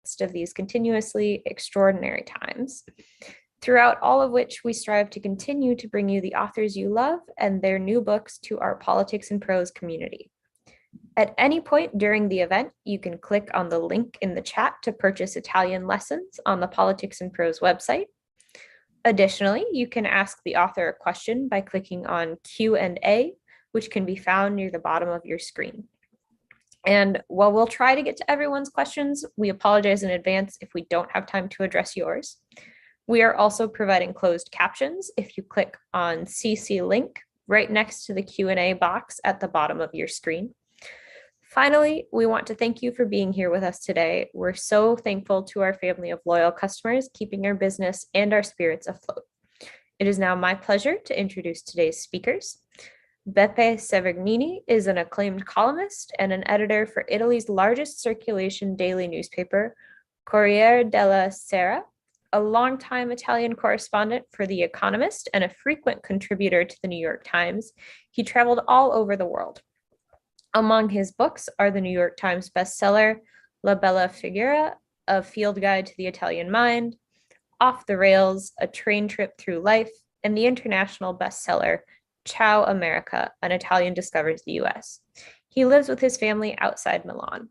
midst of these continuously extraordinary times, throughout all of which we strive to continue to bring you the authors you love and their new books to our Politics and Prose community. At any point during the event, you can click on the link in the chat to purchase Italian lessons on the Politics and Prose website. Additionally, you can ask the author a question by clicking on Q&A, which can be found near the bottom of your screen. And while we'll try to get to everyone's questions, we apologize in advance if we don't have time to address yours. We are also providing closed captions if you click on CC link right next to the Q&A box at the bottom of your screen. Finally, we want to thank you for being here with us today. We're so thankful to our family of loyal customers, keeping our business and our spirits afloat. It is now my pleasure to introduce today's speakers. Beppe Severgnini is an acclaimed columnist and an editor for Italy's largest circulation daily newspaper, Corriere della Sera, a longtime Italian correspondent for The Economist and a frequent contributor to the New York Times. He traveled all over the world. Among his books are the New York Times bestseller, La Bella Figura, A Field Guide to the Italian Mind, Off the Rails, A Train Trip Through Life, and the international bestseller, Ciao America, An Italian Discovers the US. He lives with his family outside Milan.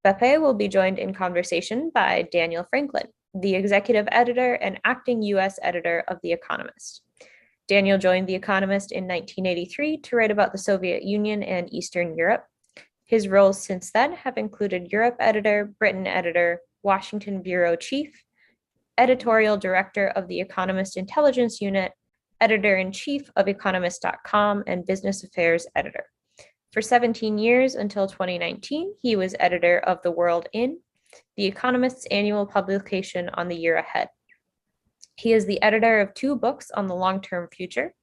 Beppe will be joined in conversation by Daniel Franklin, the executive editor and acting US editor of The Economist. Daniel joined The Economist in 1983 to write about the Soviet Union and Eastern Europe. His roles since then have included Europe editor, Britain editor, Washington bureau chief, editorial director of The Economist Intelligence Unit, editor-in-chief of Economist.com, and business affairs editor. For 17 years until 2019, he was editor of The World In, The Economist's annual publication on the year ahead. He is the editor of 2 books on the long-term future,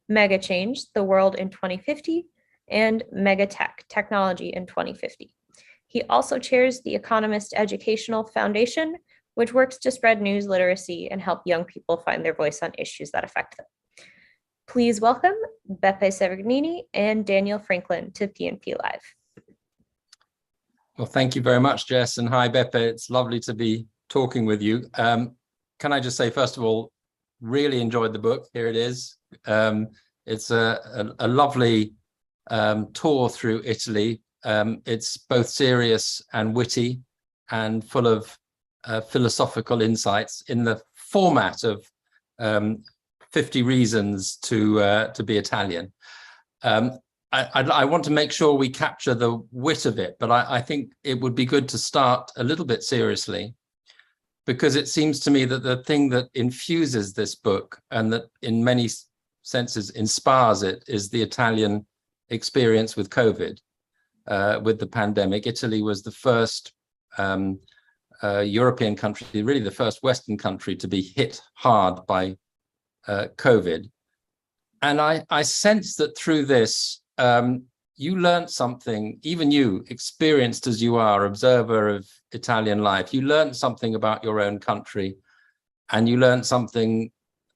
Mega Change, The World in 2050, and Mega Tech, Technology in 2050. He also chairs the Economist Educational Foundation, which works to spread news literacy and help young people find their voice on issues that affect them. Please welcome Beppe Severgnini and Daniel Franklin to PNP Live. Well, thank you very much, Jess, and hi, Beppe. It's lovely to be talking with you. Can I just say, first of all, really enjoyed the book. Here it is. It's a lovely tour through Italy. It's both serious and witty and full of philosophical insights in the format of 50 Reasons to be Italian. I want to make sure we capture the wit of it, but I think it would be good to start a little bit seriously, because it seems to me that the thing that infuses this book and that in many senses inspires it is the Italian experience with COVID, with the pandemic. Italy was the first European country, really the first Western country to be hit hard by COVID. And I sense that through this, you learned something, even you, experienced as you are, observer of Italian life, you learned something about your own country, and you learned something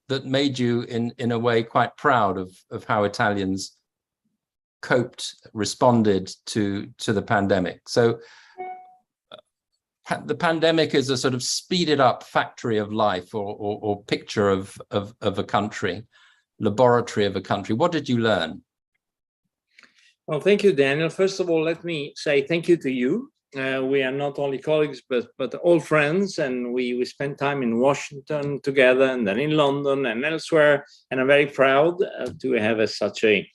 that made you, in a way, quite proud of how Italians coped, responded to the pandemic. So the pandemic is a sort of speeded up factory of life, or picture of a country, laboratory of a country. What did you learn? Well, thank you, Daniel. First of all, let me say thank you to you. We are not only colleagues, but all friends, and we spent time in Washington together, and then in London and elsewhere. And I'm very proud to have such a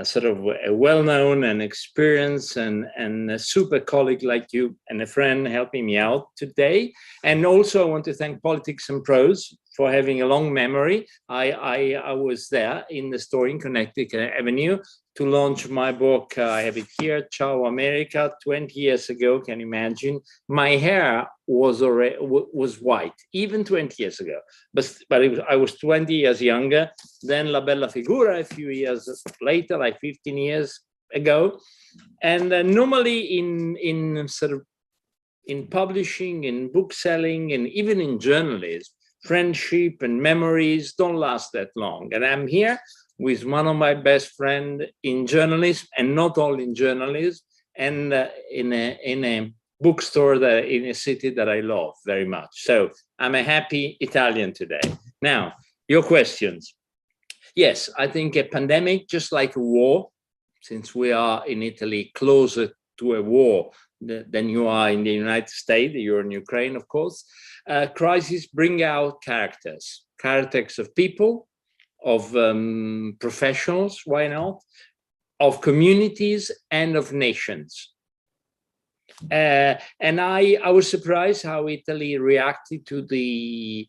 sort of a well-known and experienced and a super colleague like you, and a friend helping me out today. And also I want to thank Politics and Prose for having a long memory. I was there in the store in Connecticut Avenue to launch my book. I have it here, Ciao America, 20 years ago. Can you imagine? My hair was white, even 20 years ago. But I was 20 years younger. Then La Bella Figura a few years later, like 15 years ago. And normally in publishing, in book selling, and even in journalism, friendship and memories don't last that long. And I'm here with one of my best friends in journalism, and not only in journalism, and in a bookstore that in a city that I love very much. So I'm a happy Italian today. Now, your questions. Yes, I think a pandemic, just like a war, since we are in Italy closer to a war than you are in the United States, you're in Ukraine, of course, crises bring out characters of people, of professionals, why not, of communities and of nations. And I was surprised how Italy reacted to the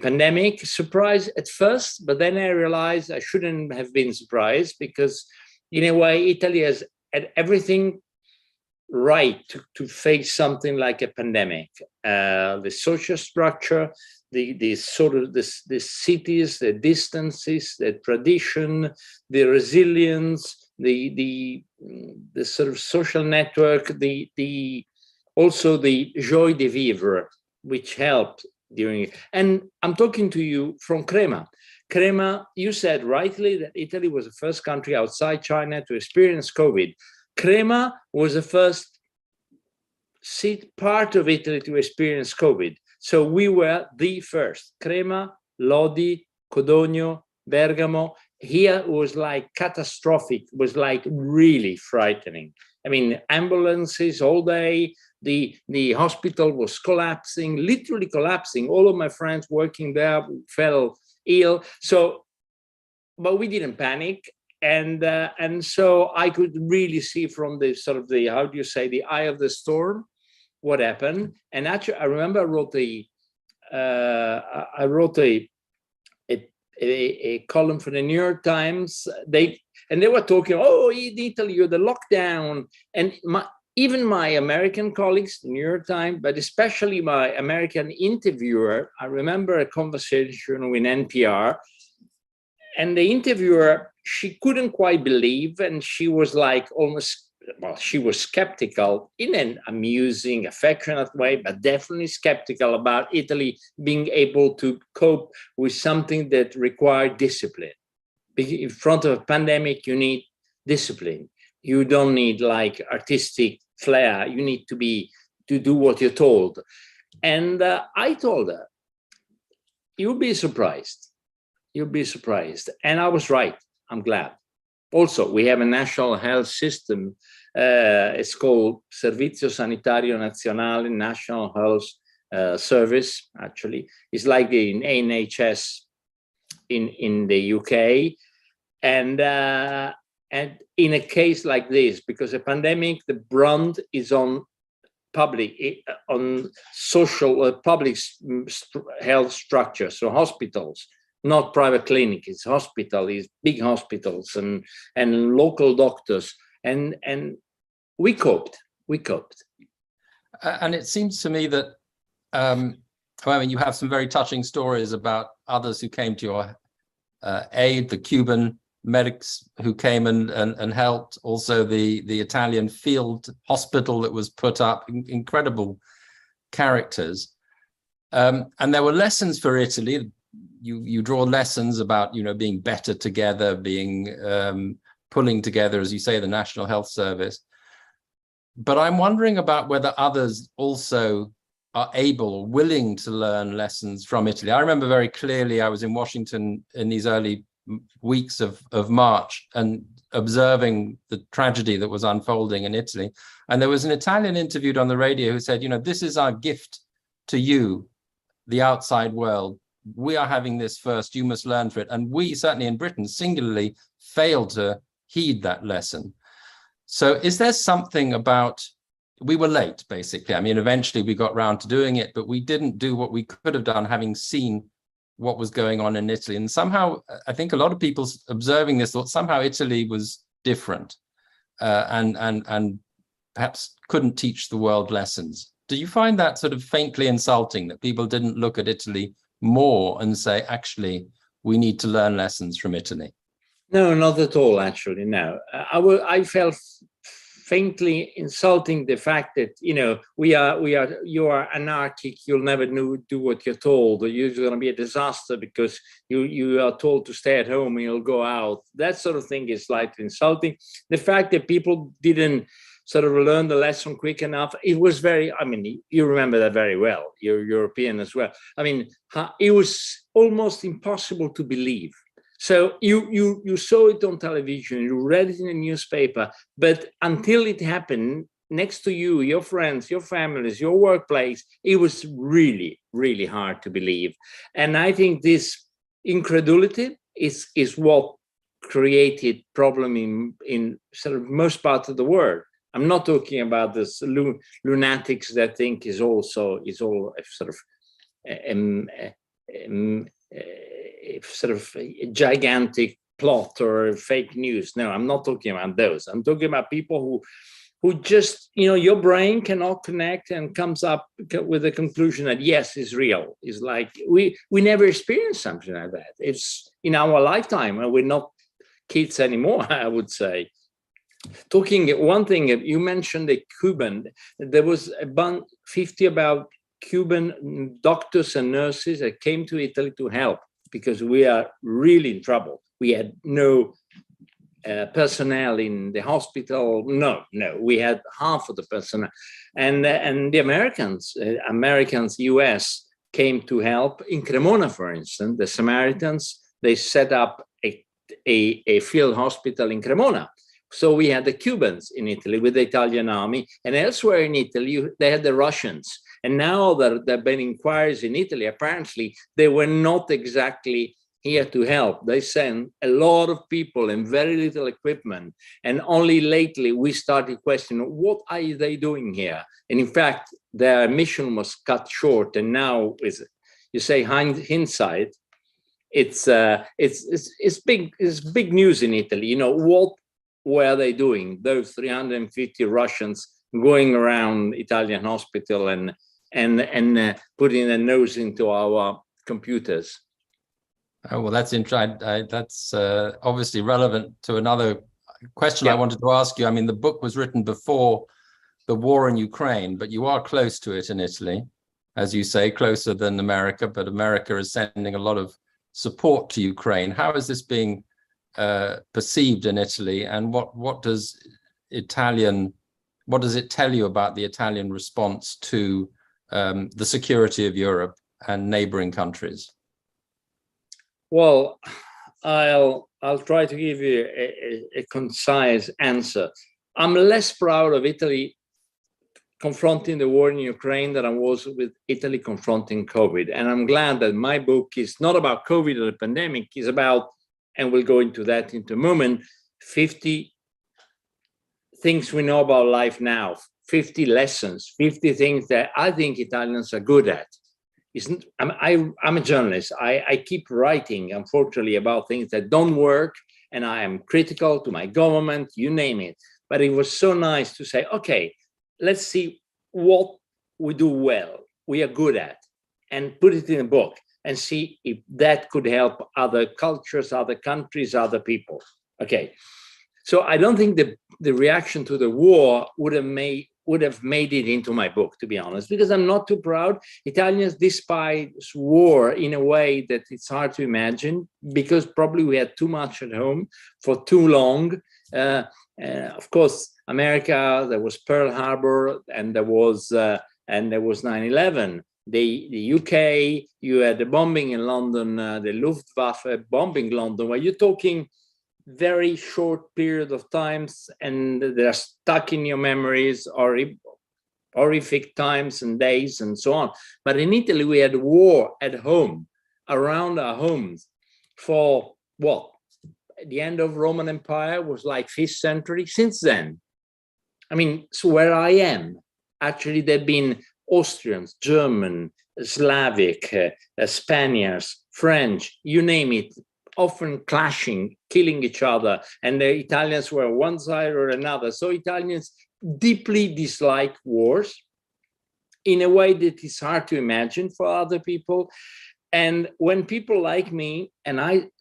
pandemic. Surprised at first, but then I realized I shouldn't have been surprised, because in a way, Italy has had everything right to face something like a pandemic. The social structure, the sort of the cities, the distances, the tradition, the resilience, the sort of social network, also the joie de vivre, which helped during it. And I'm talking to you from Crema. Crema, you said rightly that Italy was the first country outside China to experience COVID. Crema was the first part of Italy to experience COVID. So we were the first. Crema, Lodi, Codogno, Bergamo. Here was like catastrophic, was like really frightening. I mean, ambulances all day, the hospital was collapsing, literally collapsing. All of my friends working there fell ill. So, but we didn't panic. And so I could really see from the sort of the, how do you say, the eye of the storm, what happened. And actually, I remember I wrote a column for the New York Times. They were talking, oh, in Italy, you're the lockdown. And even my American colleagues, the New York Times, but especially my American interviewer, I remember a conversation with NPR, and the interviewer, she couldn't quite believe, and she was like almost, well, she was skeptical in an amusing, affectionate way, but definitely skeptical about Italy being able to cope with something that required discipline. In front of a pandemic, you need discipline. You don't need like artistic flair. You need to do what you're told. And I told her, you'll be surprised. You'll be surprised. And I was right. I'm glad. Also, we have a national health system. It's called Servizio Sanitario Nazionale, National Health Service, actually. It's like the NHS in the UK. And in a case like this, because a pandemic, the brunt is on social public health structures, so hospitals, not private clinics. It's hospitals, big hospitals and local doctors, and we coped. And it seems to me that I mean, you have some very touching stories about others who came to your aid, the Cuban medics who came and helped, also the Italian field hospital that was put up, incredible characters. And there were lessons for Italy. You draw lessons about, being better together, being pulling together, as you say, the National Health Service. But I'm wondering about whether others also are able or willing to learn lessons from Italy. I remember very clearly I was in Washington in these early weeks of March and observing the tragedy that was unfolding in Italy. And there was an Italian interviewed on the radio who said, this is our gift to you, the outside world. We are having this first, you must learn from it. And we, certainly in Britain, singularly failed to heed that lesson. So is there something about, we were late, basically. I mean, eventually we got round to doing it, but we didn't do what we could have done, having seen what was going on in Italy. And somehow, I think a lot of people observing this thought somehow Italy was different and perhaps couldn't teach the world lessons. Do you find that sort of faintly insulting, that people didn't look at Italy more and say, actually, we need to learn lessons from Italy? No, not at all, actually, no. I felt faintly insulting the fact that, you are anarchic, you'll never do what you're told, or you're going to be a disaster because you are told to stay at home and you'll go out. That sort of thing is slightly insulting. The fact that people didn't sort of learn the lesson quick enough. It was very, I mean, you remember that very well. You're European as well. I mean, it was almost impossible to believe. So you saw it on television, you read it in a newspaper, but until it happened next to you, your friends, your families, your workplace, it was really, really hard to believe. And I think this incredulity is what created problem in sort of most parts of the world. I'm not talking about this lunatics that think is all sort of sort of a gigantic plot or fake news. No, I'm not talking about those. I'm talking about people who just, you know, your brain cannot connect and comes up with the conclusion that yes, it's real. It's like we never experienced something like that. It's in our lifetime, and we're not kids anymore, I would say. Talking one thing, you mentioned the Cuban. There was about 50 Cuban doctors and nurses that came to Italy to help because we are really in trouble. We had no personnel in the hospital. No, we had half of the personnel. And the Americans, US, came to help. In Cremona, for instance, the Samaritans, they set up a field hospital in Cremona. So we had the Cubans in Italy with the Italian army, and elsewhere in Italy, they had the Russians. And now that there have been inquiries in Italy, apparently they were not exactly here to help. They sent a lot of people and very little equipment. And only lately we started questioning, what are they doing here? And in fact, their mission was cut short. And now, you say hindsight, it's big news in Italy. You know, what were they doing? Those 350 Russians going around Italian hospital and putting their nose into our computers. Oh, well, that's interesting. That's obviously relevant to another question Yeah. I wanted to ask you. I mean, the book was written before the war in Ukraine, but you are close to it in Italy, as you say, closer than America, but America is sending a lot of support to Ukraine. How is this being perceived in Italy, and what does it tell you about the Italian response to the security of Europe and neighboring countries? Well, I'll try to give you a concise answer. I'm less proud of Italy confronting the war in Ukraine than I was with Italy confronting COVID. And I'm glad that my book is not about COVID or the pandemic, it's about, and we'll go into that in a moment, 50 things we know about life now, 50 lessons, 50 things that I think Italians are good at. I'm a journalist. I keep writing, unfortunately, about things that don't work, and I am critical to my government, you name it. But it was so nice to say, okay, let's see what we do well, we are good at, and put it in a book and see if that could help other cultures, other countries, other people. Okay, so I don't think the reaction to the war would have made it into my book, to be honest, because I'm not too proud. Italians despise war in a way that it's hard to imagine, because probably we had too much at home for too long. Of course, America, there was Pearl Harbor, and there was 9/11. The UK, you had the bombing in London, the Luftwaffe bombing London, where you're talking very short period of times, and they're stuck in your memories, or horrific times and days and so on. But in Italy, we had war at home, around our homes, for what? The end of Roman Empire was like 5th century. Since then, I mean, so where I am, actually, there've been Austrians, German, Slavic, Spaniards, French, you name it, often clashing, killing each other, and the Italians were one side or another. So Italians deeply dislike wars in a way that is hard to imagine for other people. And when people like me, and I'm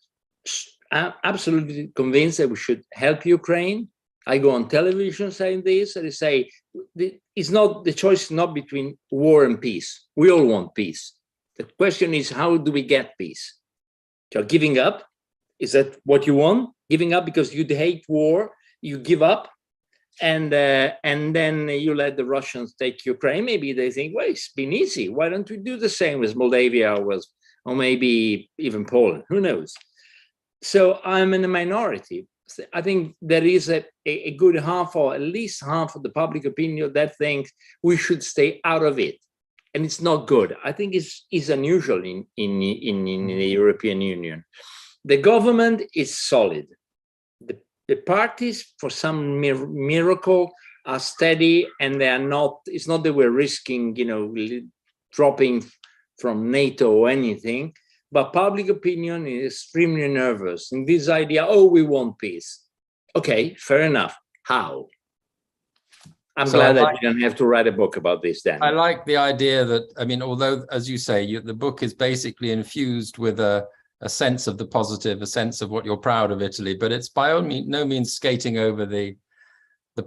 absolutely convinced that we should help Ukraine, I go on television saying this, and I say, the choice is not between war and peace. We all want peace. The question is, how do we get peace? So giving up, is that what you want? Giving up because you hate war, you give up, and then you let the Russians take Ukraine. Maybe they think, well, it's been easy. Why don't we do the same with Moldavia or maybe even Poland? Who knows? So I'm in a minority. I think there is a good half, or at least half of the public opinion that thinks we should stay out of it. And it's not good. I think it's unusual in the European Union. The government is solid. The parties, for some miracle, are steady, and they are not. It's not that we're risking, dropping from NATO or anything. But public opinion is extremely nervous. And this idea, oh, we want peace. Okay, fair enough. How? I'm glad I didn't have to write a book about this then. I like the idea that, although, as you say, the book is basically infused with a sense of the positive, a sense of what you're proud of Italy, but it's by no means skating over the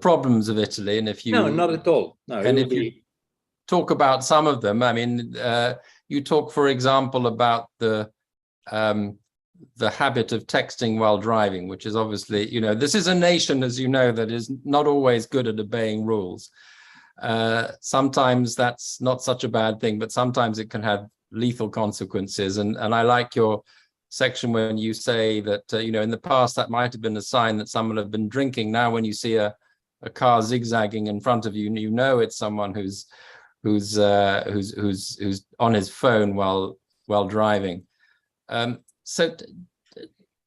problems of Italy. And if you No, not at all. No, and if you talk about some of them, you talk, for example, about the habit of texting while driving, which is obviously, this is a nation, as you know, that is not always good at obeying rules. Sometimes that's not such a bad thing, but sometimes it can have lethal consequences. And I like your section when you say that, in the past, that might have been a sign that someone had been drinking. Now, when you see a car zigzagging in front of you, you know it's someone who's on his phone while driving. So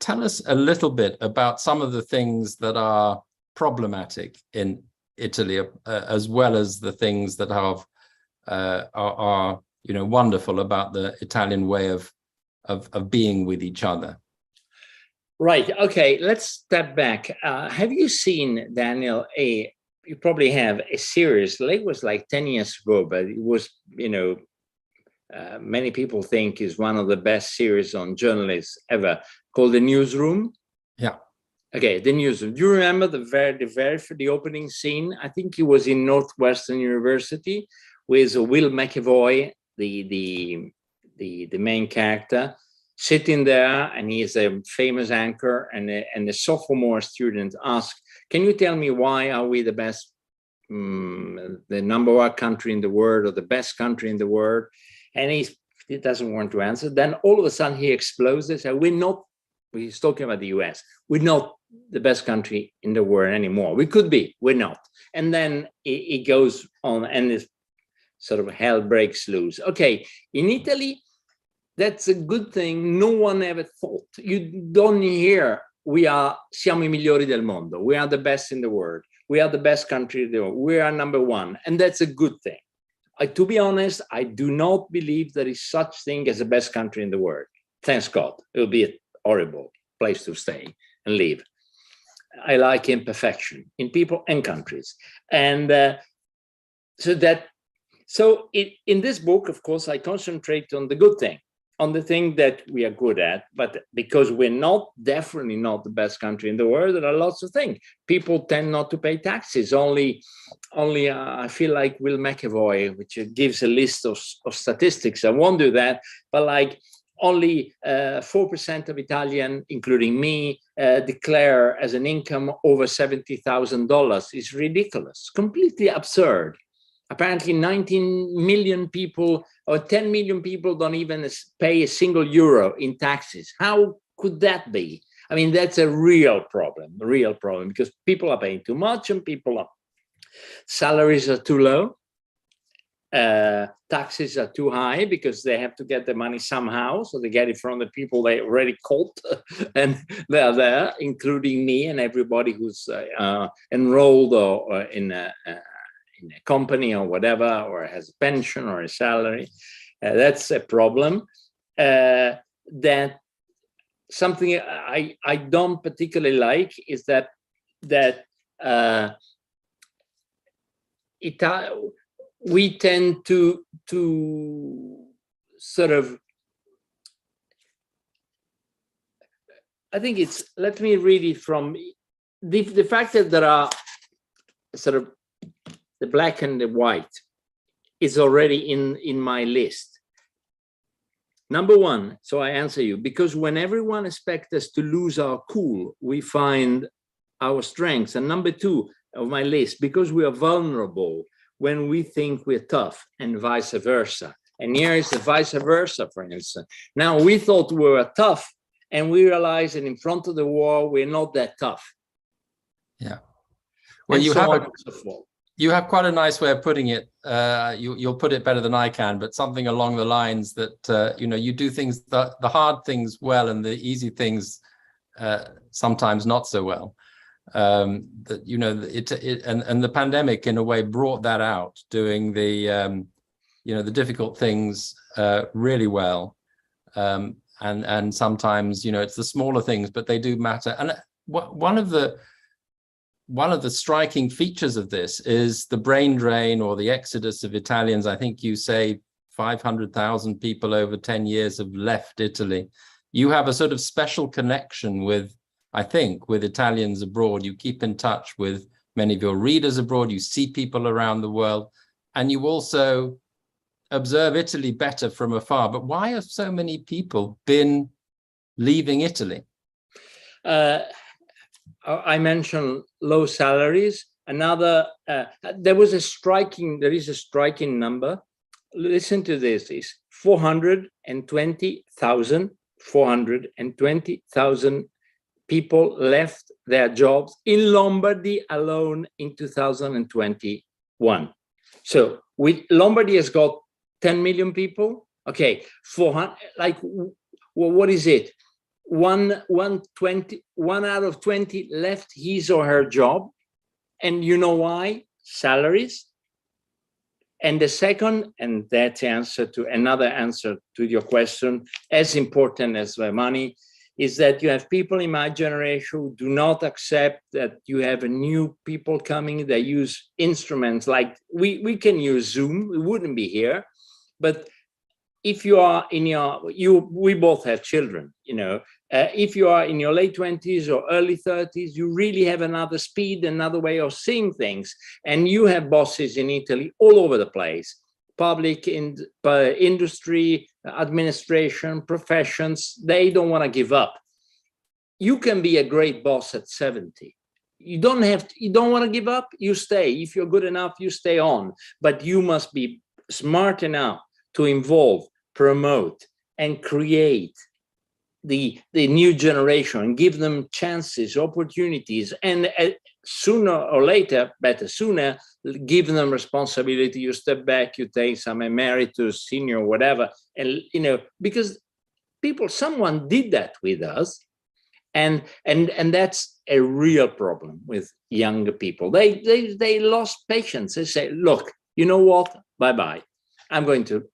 tell us a little bit about some of the things that are problematic in Italy, as well as the things that are wonderful about the Italian way of being with each other. Right. Okay. Let's step back. Have you seen, Daniel, you probably have a series, it was like 10 years ago, but it was, many people think is one of the best series on journalists ever, called The Newsroom. Yeah. Okay, The Newsroom. Do you remember the opening scene? I think it was in Northwestern University with Will McAvoy, the main character, sitting there, and he is a famous anchor, and the sophomore student asks, can you tell me why are we the best, the number one country in the world, or the best country in the world? And he doesn't want to answer. Then all of a sudden he explodes and says, he's talking about the US, we're not the best country in the world anymore. We could be, we're not. And then it goes on, and this sort of hell breaks loose. Okay, in Italy, that's a good thing. No one ever thought. You don't hear, siamo I migliori del mondo. We are the best in the world. We are the best country in the world. We are number one. And that's a good thing. To be honest, I do not believe there is such thing as the best country in the world. Thanks God. It will be a horrible place to stay and live. I like imperfection in people and countries. And in this book, of course, I concentrate on the good thing, on the thing that we are good at, but because we're definitely not the best country in the world, there are lots of things. People tend not to pay taxes. Only I feel like Will McAvoy, which gives a list of statistics. I won't do that, but like only 4% of Italians, including me, declare as an income over $70,000. It's ridiculous, completely absurd. Apparently 19 million people or 10 million people don't even pay a single euro in taxes. How could that be? I mean, that's a real problem, because people are paying too much and salaries are too low. Taxes are too high because they have to get the money somehow. So they get it from the people they already caught, and they're there, including me and everybody who's enrolled or in a company or whatever, or has a pension or a salary. That's a problem. That something I don't particularly like is that we tend to sort of, I think it's, let me read it from the fact that there are sort of the black and the white is already in my list. Number one, so I answer you, because when everyone expects us to lose our cool, we find our strengths. And number two, of my list, because we are vulnerable when we think we're tough, and vice versa. And here is the vice versa, for instance. Now, we thought we were tough, and we realized that in front of the war, we're not that tough. Yeah. Well, you have quite a nice way of putting it. You'll put it better than I can, but something along the lines that, you do things, the hard things well, and the easy things sometimes not so well. That, and the pandemic in a way brought that out, doing the, the difficult things really well. And sometimes, it's the smaller things, but they do matter. And one of the striking features of this is the brain drain, or the exodus of Italians. I think you say 500,000 people over 10 years have left Italy. You have a sort of special connection with, I think, with Italians abroad. You keep in touch with many of your readers abroad. You see people around the world, and you also observe Italy better from afar. But why have so many people been leaving Italy? I mentioned low salaries. Another, there is a striking number. Listen to this, is 420,000 people left their jobs in Lombardy alone in 2021. So Lombardy has got 10 million people. Okay, 400, what is it? One out of 20 left his or her job. And you know why? Salaries. And the second, and that's another answer to your question, as important as the money, is that you have people in my generation who do not accept that you have a new people coming. They use instruments like we can use Zoom. We wouldn't be here. But if you are we both have children, if you are in your late 20s or early 30s, you really have another speed, another way of seeing things. And you have bosses in Italy all over the place, public industry, administration, professions. They don't want to give up. You can be a great boss at 70. You don't want to give up, you stay. If you're good enough, you stay on. But you must be smart enough to involve, promote, and create the new generation, and give them chances, opportunities, and sooner or later, better sooner, give them responsibility. You step back, you take some emeritus, senior, whatever, and because someone did that with us, and that's a real problem with younger people. They lost patience. They say, look, you know what? Bye-bye. I'm going to.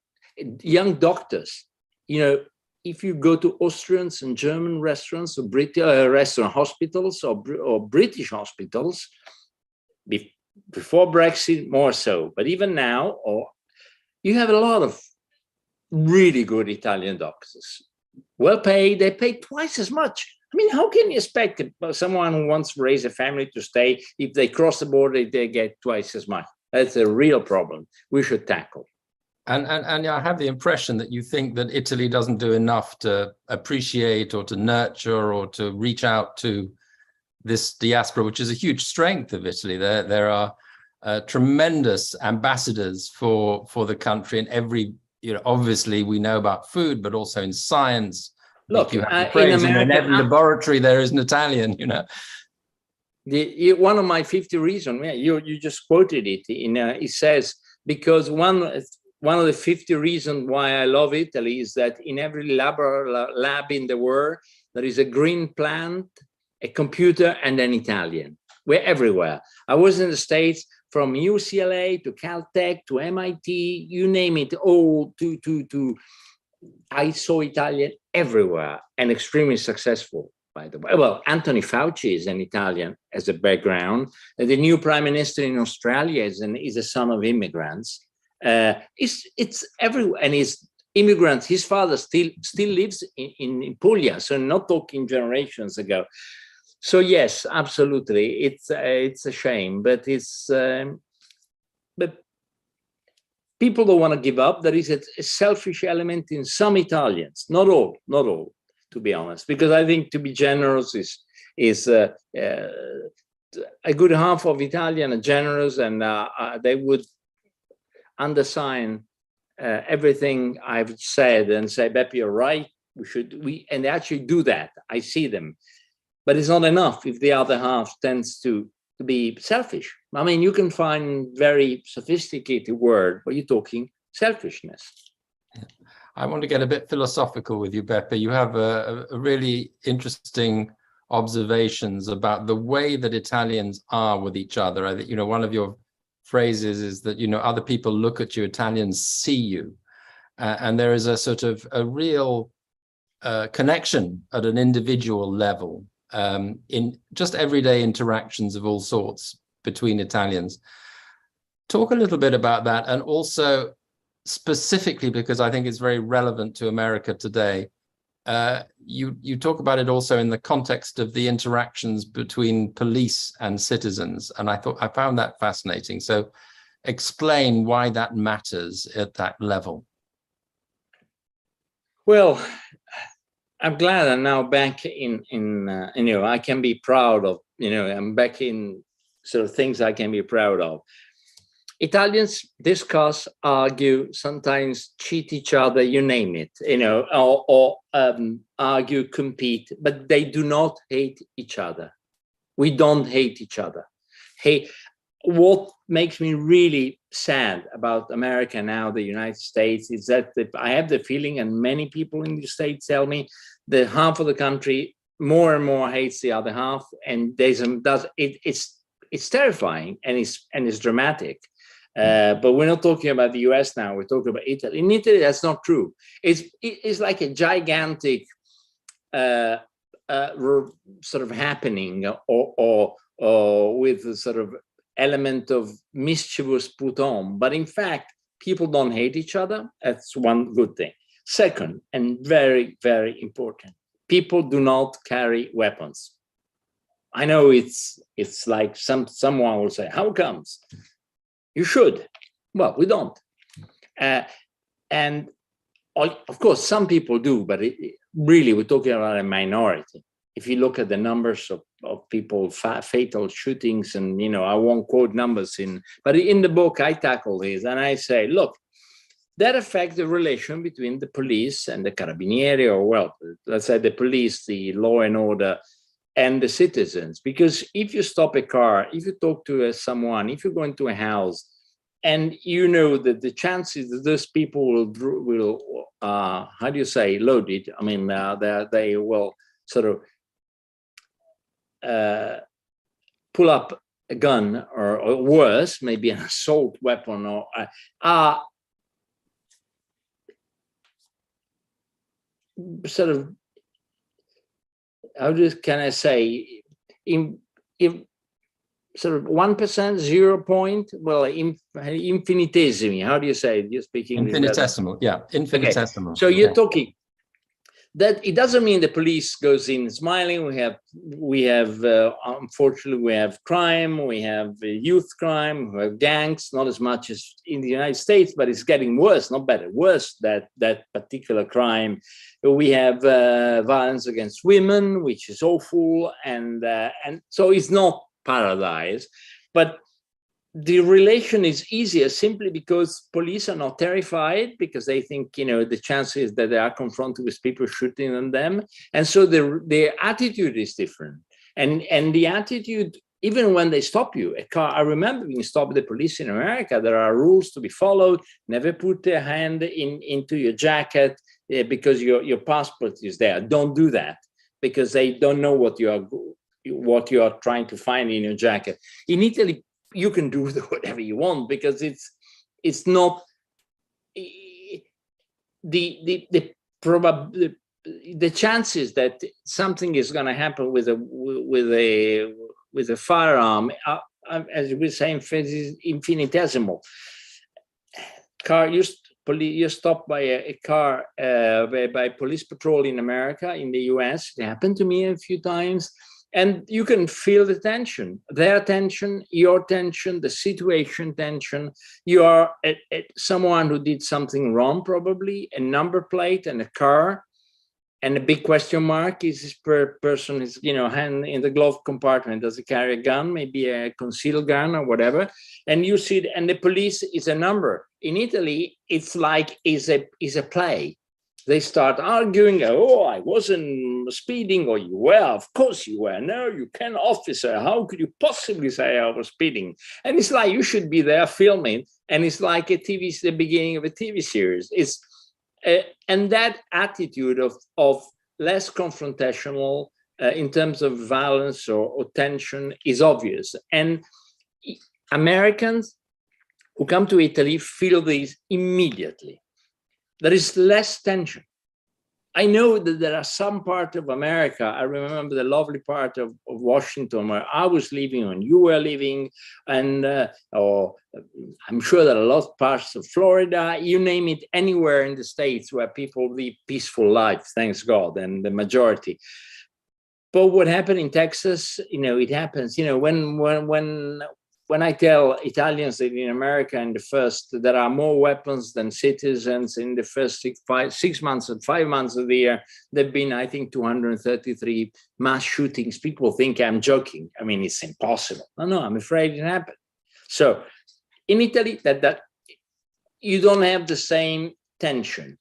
Young doctors, if you go to Austrians and German restaurants or British restaurant hospitals or British hospitals, before Brexit more so, but even now, you have a lot of really good Italian doctors, well paid. They pay twice as much. I mean, how can you expect someone who wants to raise a family to stay, if they cross the border, they get twice as much? That's a real problem we should tackle. And I have the impression that you think that Italy doesn't do enough to appreciate or to nurture or to reach out to this diaspora, which is a huge strength of Italy. There are tremendous ambassadors for the country in every, obviously we know about food, but also in science. Look, you have in America, in every laboratory there is an Italian, One of my 50 reasons, you just quoted it. It says, because one of the 50 reasons why I love Italy is that in every lab in the world, there is a green plant, a computer, and an Italian. We're everywhere. I was in the States, from UCLA to Caltech to MIT, you name it, I saw Italian everywhere, and extremely successful, by the way. Well, Anthony Fauci is an Italian as a background. The new prime minister in Australia is a son of immigrants. It's everywhere, and he's immigrants. His father still lives in Puglia, so not talking generations ago. So yes, absolutely, it's a shame, but but people don't want to give up. There is a selfish element in some Italians, not all, to be honest, because I think to be generous is a good half of Italian are generous, and they would undersign everything I've said and say, Beppe, you're right. And they actually do that. I see them, but it's not enough if the other half tends to be selfish. I mean, you can find very sophisticated word, but you're talking selfishness. I want to get a bit philosophical with you, Beppe. You have a really interesting observations about the way that Italians are with each other. I think, you know, one of your phrases is that, you know, other people look at you, Italians see you. And there is a sort of a real connection at an individual level in just everyday interactions of all sorts between Italians. Talk a little bit about that, and also specifically, because I think it's very relevant to America today, you talk about it also in the context of the interactions between police and citizens, and I found that fascinating. So explain why that matters at that level. Well, I'm glad I'm now back in you know, I can be proud of, you know, I'm back in sort of things I can be proud of. Italians discuss, argue, sometimes cheat each other, you name it, you know, or argue, compete, but they do not hate each other. We don't hate each other. Hey, what makes me really sad about America now, the United States, is that I have the feeling, and many people in the States tell me, that half of the country more and more hates the other half, and it's terrifying and it's dramatic. But we're not talking about the US now, we're talking about Italy. In Italy, that's not true. It's like a gigantic sort of happening, or with a sort of element of mischievous put on. But in fact, people don't hate each other. That's one good thing. Second, and very, very important, people do not carry weapons. I know it's like someone will say, how comes? You should. Well, we don't. And of course, some people do, but really, we're talking about a minority. If you look at the numbers of people, fatal shootings, and, you know, I won't quote numbers but in the book, I tackle this and I say, look, that affects the relation between the police and the carabinieri, or, well, let's say the police, the law and order, and the citizens. Because if you stop a car, if you talk to someone, if you go into a house, and you know that the chances that those people will how do you say, loaded? I mean, they will sort of pull up a gun, or worse, maybe an assault weapon, or sort of, can I say, in sort of 1%, 0 point, well, infinitesimi. How do you say it? You're speaking infinitesimal, yeah, infinitesimal. Okay. So you're talking that it doesn't mean the police goes in smiling. We have unfortunately, we have crime, we have youth crime, we have gangs, not as much as in the United States, but it's getting worse, not better, worse, that particular crime. We have violence against women, which is awful, and so it's not paradise, but the relation is easier simply because police are not terrified, because they think, you know, the chances that they are confronted with people shooting on them, and so their attitude is different, and the attitude, even when they stop you, a car. I remember being stopped by the police in America. There are rules to be followed. Never put a hand into your jacket because your passport is there. Don't do that, because they don't know what you are trying to find in your jacket. In Italy, you can do whatever you want, because it's not the chances that something is going to happen with a firearm are, as we say, infinitesimal. You're stopped by a car by police patrol in America, in the US. It happened to me a few times. And you can feel the tension, their tension, your tension, the situation tension. You are someone who did something wrong, probably, a number plate and a car. and a big question mark is this person is, hand in the glove compartment. Does he carry a gun, maybe a concealed gun or whatever? And you see, and the police is a number. In Italy, it's like is a play. They start arguing. Oh, I wasn't speeding, or you were. Of course you were. No, you can't, officer. How could you possibly say I was speeding? And it's like you should be there filming. And it's like the beginning of a TV series. It's and that attitude of less confrontational in terms of violence or tension is obvious. And Americans who come to Italy feel this immediately. There is less tension. I know that there are some parts of America. I remember the lovely part of Washington where I was living and you were living, and or I'm sure there are a lot of parts of Florida, you name it, anywhere in the States where people live peaceful life, thanks God, and the majority. But what happened in Texas, it happens, when I tell Italians that in America there are more weapons than citizens in the first 6 months and 5 months of the year, there have been, I think, 233 mass shootings. People think I'm joking. I mean, it's impossible. No, I'm afraid it happened. So in Italy, that you don't have the same tension.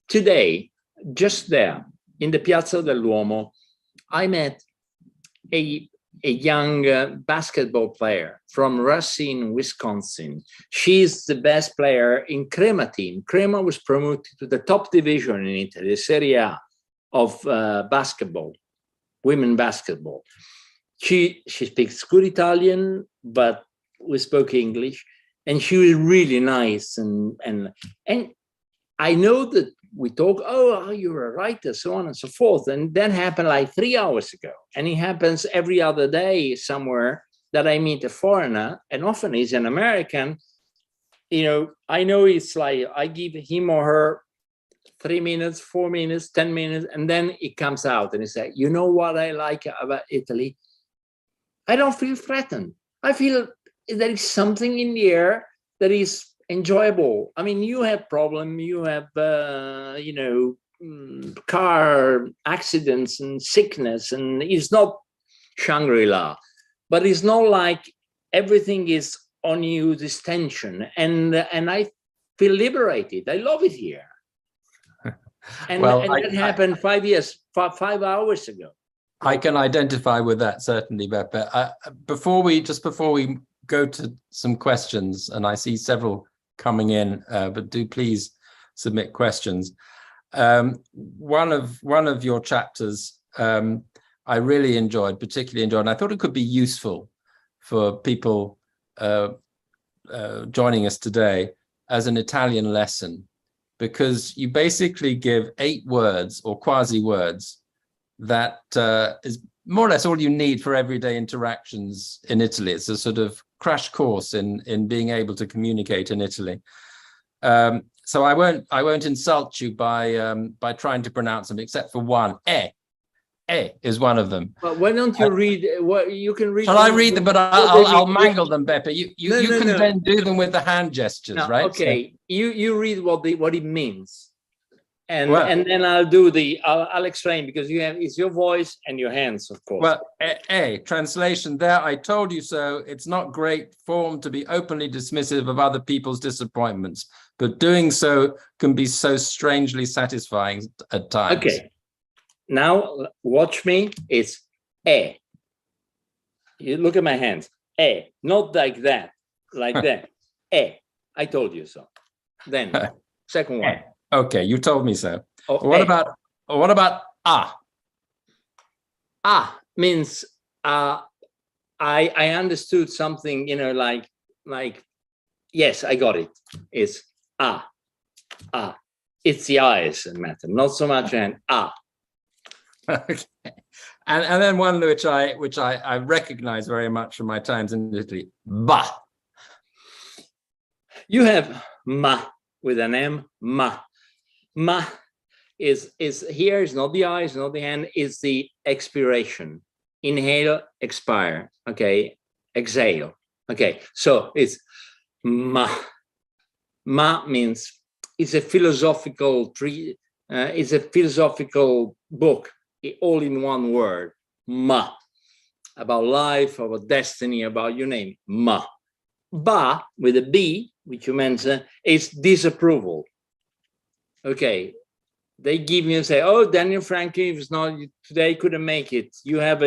Today, just there, in the Piazza del Duomo, I met a young basketball player from Racine, Wisconsin. She's the best player in Crema team. Crema was promoted to the top division in Italy, the Serie A of basketball, women basketball. She speaks good Italian, but we spoke English, and she was really nice. And I know that we talk, oh, you're a writer, so on and so forth. And that happened like 3 hours ago. And it happens every other day somewhere that I meet a foreigner, and often he's an American. I know it's like I give him or her 3 minutes, 4 minutes, 10 minutes, and then it comes out and he says, you know what I like about Italy? I don't feel threatened. I feel there is something in the air that is enjoyable. I mean, you have problem, you have, car accidents and sickness, and it's not Shangri-La, but it's not like everything is on you, this tension. And I feel liberated. I love it here. And, that happened 5 hours ago. I can identify with that, certainly, Beppe. Before we go to some questions, and I see several coming in, but do please submit questions. One of your chapters I really particularly enjoyed, and I thought it could be useful for people joining us today as an Italian lesson, because you basically give 8 words or quasi words that is more or less all you need for everyday interactions in Italy. It's a sort of crash course in being able to communicate in Italy. So I won't insult you by trying to pronounce them, except for one. E is one of them. But why don't you read what you can read? Shall I read them? But I'll mangle them, Beppe. You can then do them with the hand gestures, no, right? Okay, so, you read what it means. And then I'll explain, because it's your voice and your hands, of course. Well, translation there. I told you so. It's not great form to be openly dismissive of other people's disappointments, but doing so can be so strangely satisfying at times. Okay. Now watch me. It's E. You look at my hands. E. Not like that. Like that. E. I told you so. Then second one. Okay, you told me so. Oh, what about A? A means I understood something, like yes, I got it. It's A. It's the eyes that matter, not so much an A. Okay. And then one which I recognize very much from my times in Italy. Ba. You have ma with an M, ma. Ma is here, is not the eye, is not the hand, is the expiration. Inhale, expire. Okay, exhale. Okay, so it's ma. Ma means it's a philosophical It's a philosophical book, all in one word, ma, about life, about destiny, about you name it, ma. Ba, with a B, which you mentioned, is disapproval. Okay, they give me and say, oh, Daniel Franklin is not today, couldn't make it. You have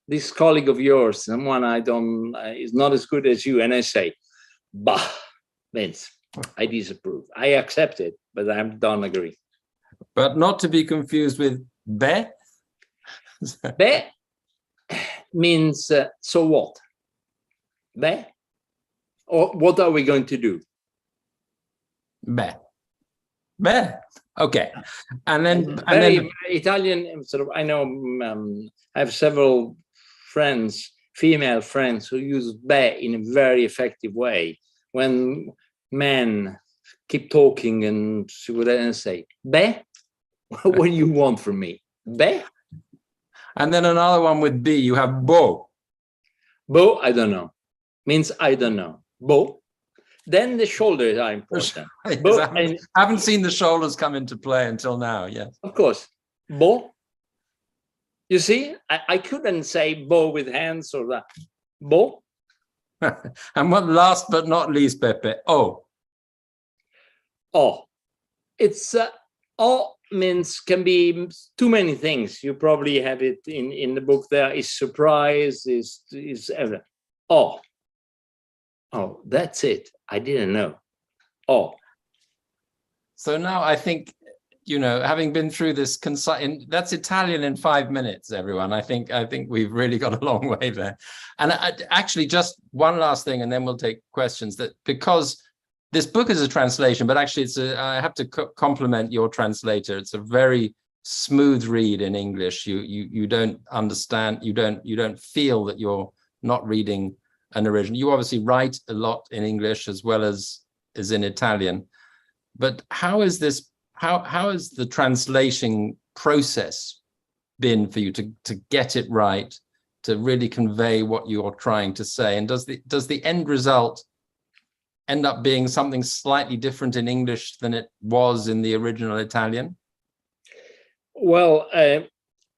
this colleague of yours, someone I don't is not as good as you, and I say, bah, Vince, I disapprove. I accept it, but I don't agree. But not to be confused with be. Be means so what? Be, or what are we going to do? Be. Be. Okay, and then Italian sort of. I know I have several friends, female friends, who use be in a very effective way. When men keep talking and she would then say, be, what do you want from me? Be. And then another one with B, you have bo. Bo, I don't know. Means I don't know. Bo. Then the shoulders are important. Bo, I haven't seen the shoulders come into play until now, yes. Of course. Bo. You see, I couldn't say bo with hands or that. Bo. And what last but not least, Beppe, oh. Oh. It's oh means can be too many things. You probably have it in the book. There is surprise, is everything. Oh. Oh, that's it. I didn't know. Oh. So now I think, you know, having been through this, that's Italian in 5 minutes, everyone. I think we've really got a long way there. And actually, just one last thing, and then we'll take questions. That because this book is a translation, but actually, I have to compliment your translator. It's a very smooth read in English. You don't understand. You don't feel that you're not reading an original. You obviously write a lot in English as well as in Italian. But how is this? How has the translation process been for you to get it right, to really convey what you're trying to say? And does the end result end up being something slightly different in English than it was in the original Italian? Well,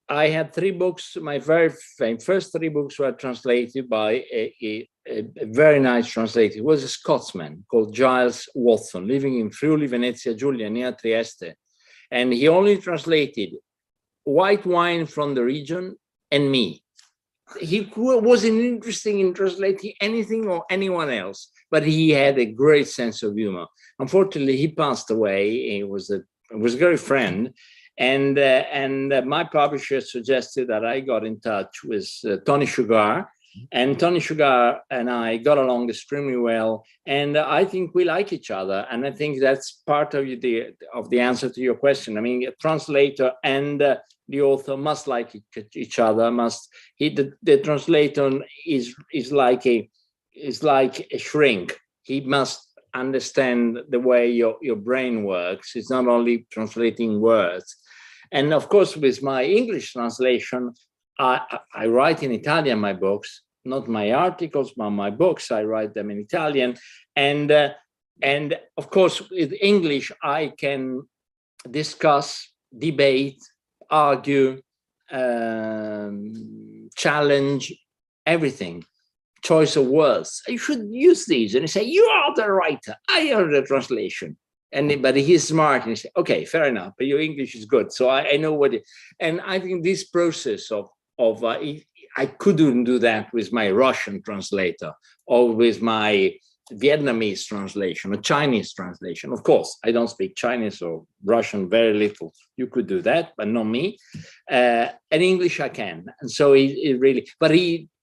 I had 3 books. My first 3 books were translated by a very nice translator. He was a Scotsman called Giles Watson, living in Friuli, Venezia Giulia, near Trieste. And he only translated White Wine from the Region and me. He wasn't interested in translating anything or anyone else, but he had a great sense of humor. Unfortunately, he passed away. He was a great friend. And my publisher suggested that I got in touch with Tony Sugar, and Tony Sugar and I got along extremely well. And I think we like each other. And I think that's part of the answer to your question. I mean, a translator and the author must like each other. The translator is like a shrink. He must understand the way your brain works. It's not only translating words. And of course, with my English translation, I write in Italian my books, not my articles, but my books. I write them in Italian. And of course, with English, I can discuss, debate, argue, challenge, everything. Choice of words. You should use these. And you say, you are the writer, I am the translation. But he's smart and he said, okay, fair enough, but your English is good. So I know what and I think this process of I couldn't do that with my Russian translator or with my Vietnamese translation or Chinese translation. Of course, I don't speak Chinese or Russian very little. You could do that, but not me. And English I can. And so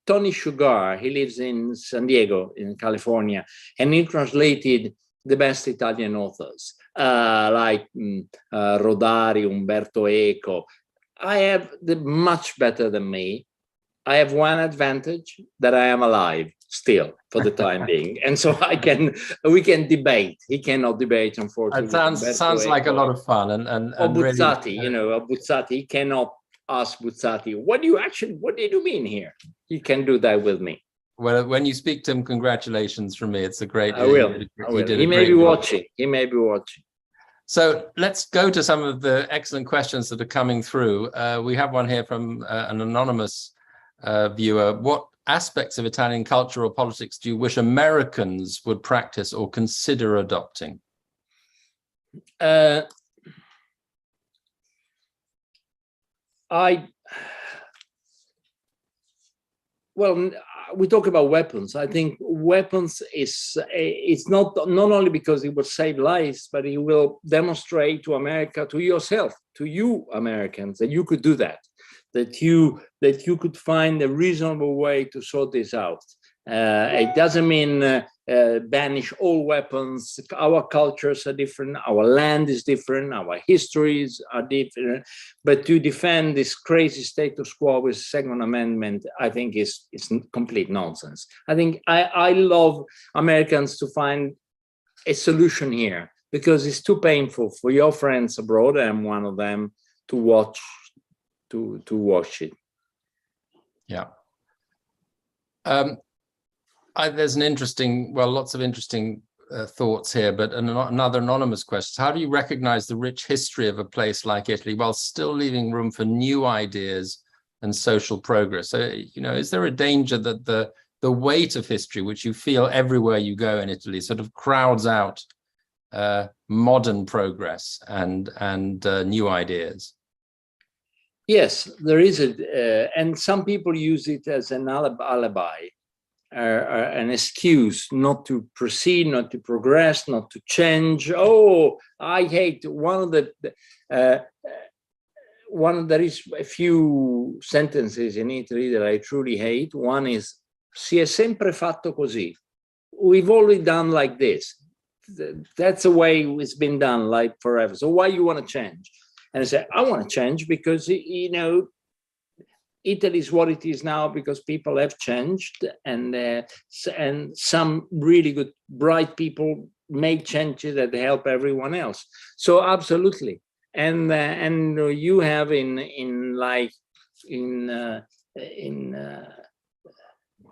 Tony Sugar, he lives in San Diego in California, and he translated the best Italian authors, like Rodari, Umberto Eco. I have much better than me. I have one advantage, that I am alive still for the time being. And so we can debate. He cannot debate, unfortunately. It sounds like a lot of fun. And Buzzati, really, Buzzati, he cannot ask Buzzati, what did you mean here? He can do that with me. Well, when you speak to him, congratulations from me. It's a great. I will. He may be watching. So let's go to some of the excellent questions that are coming through. We have one here from an anonymous viewer. What aspects of Italian culture or politics do you wish Americans would practice or consider adopting? Well, we talk about weapons. I think weapons it's not only because it will save lives, but it will demonstrate to America, to yourself, to you Americans, that you could do that, that you could find a reasonable way to sort this out. It doesn't mean banish all weapons. Our cultures are different, our land is different, our histories are different, but to defend this crazy status quo with Second Amendment, I think is complete nonsense. I think I love Americans to find a solution here, because it's too painful for your friends abroad, and I'm one of them, to watch it. Yeah. There's an interesting, well, lots of interesting thoughts here, but another anonymous question. How do you recognize the rich history of a place like Italy while still leaving room for new ideas and social progress? So, you know, is there a danger that the weight of history, which you feel everywhere you go in Italy, sort of crowds out modern progress and new ideas? Yes, there is and some people use it as an alibi. An excuse not to proceed, not to progress, not to change. Oh, I hate there is a few sentences in Italy that I truly hate. One is, si è sempre fatto così. We've always done like this. That's the way it's been done, like forever. So why you want to change? And I say, I want to change because, you know, Italy is what it is now because people have changed, and some really good, bright people make changes that help everyone else. So absolutely, and you have in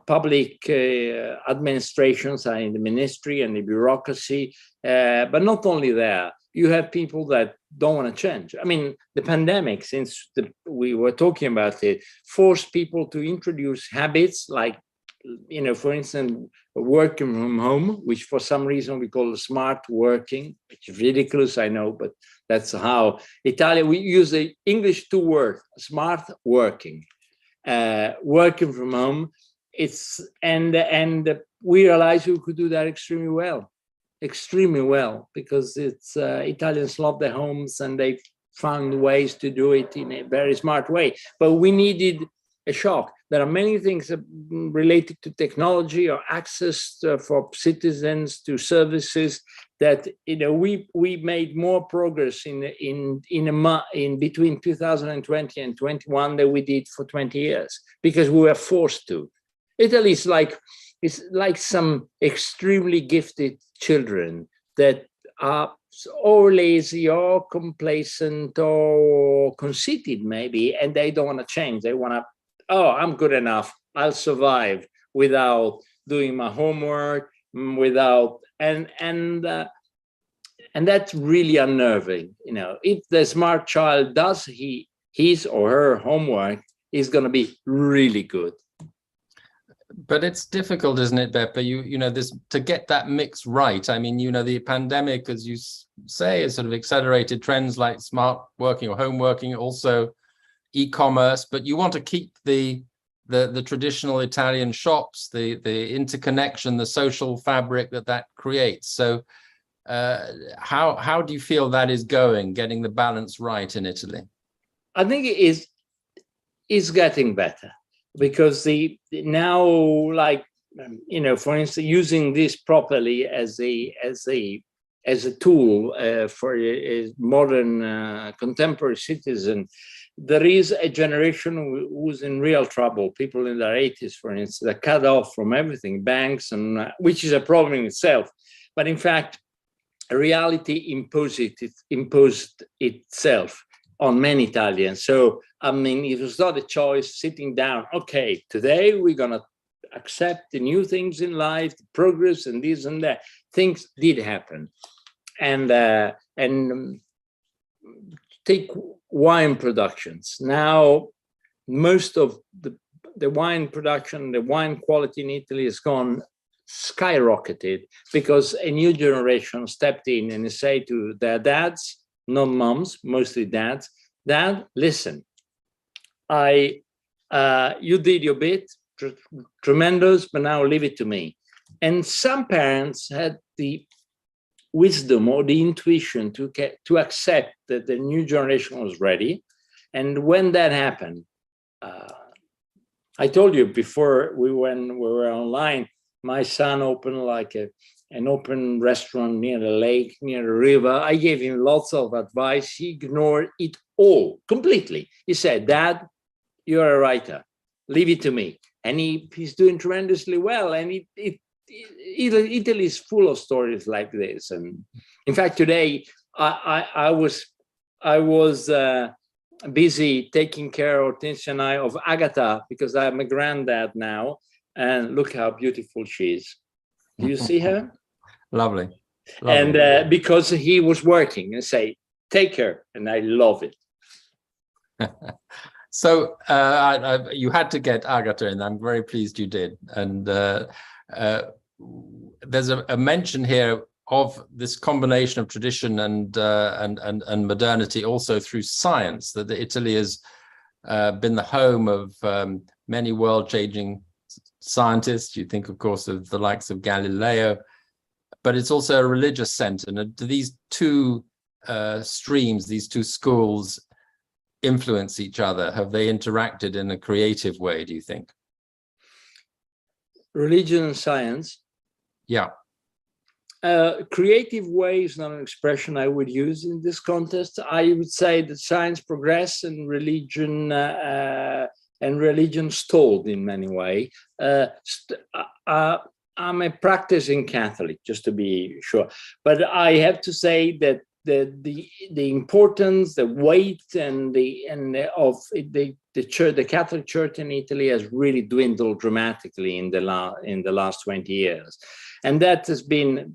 public administrations and in the ministry and the bureaucracy, but not only there. You have people that don't want to change. I mean, the pandemic, since we were talking about it, forced people to introduce habits like, you know, for instance, working from home, which for some reason we call smart working, which is ridiculous, I know, but that's how Italian, we use the English two words, smart working, working from home. And we realized we could do that extremely well, because it's Italians love their homes and they found ways to do it in a very smart way. But we needed a shock. There are many things related to technology or access for citizens to services that, you know, we made more progress in between 2020 and 21 than we did for 20 years because we were forced to. Italy is like some extremely gifted children that are or lazy or complacent or conceited maybe, and they don't want to change. They want to, oh, I'm good enough. I'll survive without doing my homework, and that's really unnerving. You know, if the smart child does his or her homework, is going to be really good. But it's difficult, isn't it, Beppe? You know, this to get that mix right. I mean, you know, the pandemic, as you say, has sort of accelerated trends like smart working or home working, also e-commerce. But you want to keep the traditional Italian shops, the interconnection, the social fabric that creates. So, how do you feel that is going, getting the balance right in Italy? I think it is getting better. Because now, like, you know, for instance, using this properly as a tool for a modern contemporary citizen, there is a generation who's in real trouble. People in their 80s, for instance, are cut off from everything, banks, and which is a problem in itself. But in fact, reality imposed itself on many Italians. So, I mean, it was not a choice sitting down, okay, today we're going to accept the new things in life, the progress and this and that. Things did happen. and take wine productions. Now, most of the wine production, the wine quality in Italy has gone skyrocketed because a new generation stepped in and say to their dads, not moms, mostly dads, Dad, listen, you did your bit, tremendous, but now leave it to me. And some parents had the wisdom or the intuition to accept that the new generation was ready. And when that happened, I told you before we were online, my son opened like an open restaurant near the lake, near the river. I gave him lots of advice. He ignored it all completely. He said, Dad, you're a writer. Leave it to me. And he's doing tremendously well. And Italy is full of stories like this. And in fact, today I was busy taking care, Hortensia and I, of Agatha, because I'm a granddad now. And look how beautiful she is. Do you see her? Lovely. And because he was working and say, take her. And I love it. So you had to get Agatha in. I'm very pleased you did. And there's a mention here of this combination of tradition and modernity also through science, that Italy has been the home of many world-changing scientists. You think, of course, of the likes of Galileo, but it's also a religious center. And do these two streams, these two schools, influence each other? Have they interacted in a creative way, do you think? Religion and science? Yeah. Creative way is not an expression I would use in this context. I would say that science progressed and religion stalled in many ways. I'm a practicing Catholic, just to be sure, but I have to say that the importance, the weight, and the church, the Catholic Church in Italy has really dwindled dramatically in the last 20 years, and that has been,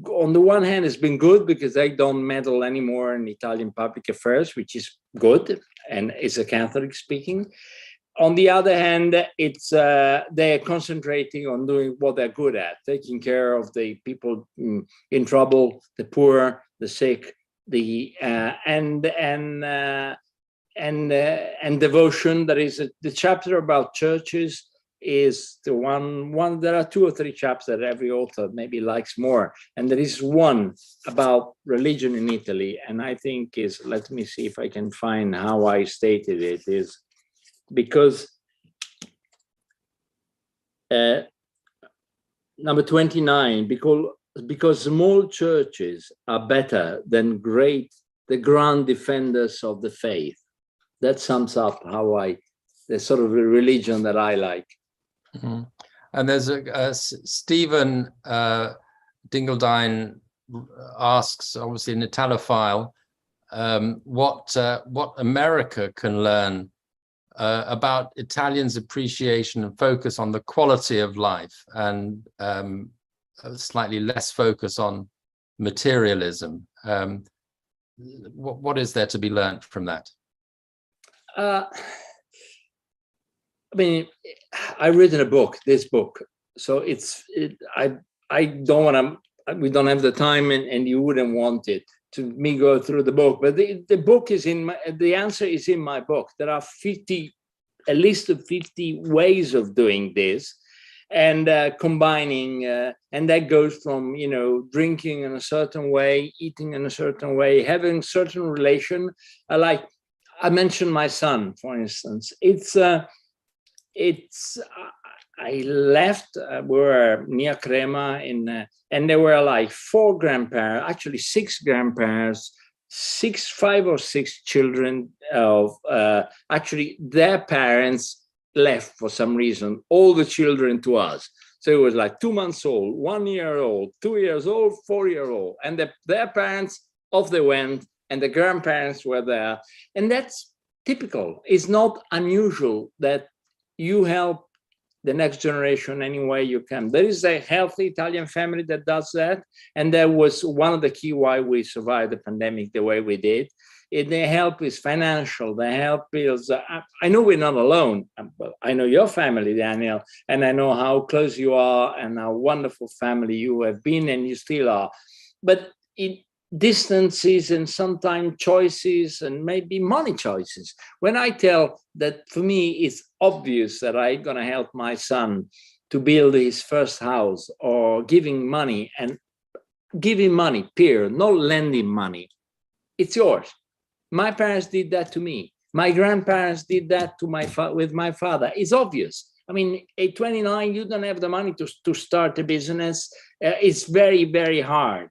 on the one hand, it's been good because they don't meddle anymore in Italian public affairs, which is good, and it's a Catholic speaking. On the other hand, it's they're concentrating on doing what they're good at, taking care of the people in trouble, the poor, the sick, and devotion. That is the chapter about churches is the one. There are 2 or 3 chapters that every author maybe likes more, and there is one about religion in Italy, and I think is, let me see if I can find how I stated it, is because number 29, because small churches are better than the grand defenders of the faith. That sums up how the sort of religion that I like. Mm-hmm. And there's Stephen Dingledine asks, obviously an Italophile, what America can learn about Italians' appreciation and focus on the quality of life, and slightly less focus on materialism. What is there to be learned from that? I mean, I've written a book, this book, so I don't want to, we don't have the time, and you wouldn't want it to me go through the book, but the book is the answer is in my book. There are at least 50 ways of doing this, and combining, and that goes from, drinking in a certain way, eating in a certain way, having certain relation. Like I mentioned my son, for instance. I left, we were near Crema, and there were like 4 grandparents, actually 6 grandparents, 5 or 6 children of, actually their parents left for some reason, all the children to us. So it was like 2 months old, 1 year old, 2 years old, 4 year old. And their parents, off they went, and the grandparents were there. And that's typical. It's not unusual that you help the next generation any way you can. There is a healthy Italian family that does that. And that was one of the key why we survived the pandemic the way we did. The help is financial. The help is, I know we're not alone. I know your family, Daniel, and I know how close you are and how wonderful family you have been and you still are. But distances and sometimes choices and maybe money choices. When I tell that for me, it's obvious that I'm going to help my son to build his first house or giving money and giving money, period, not lending money. It's yours. My parents did that to me. My grandparents did that to with my father. It's obvious. I mean, at 29, you don't have the money to start a business. It's very, very hard.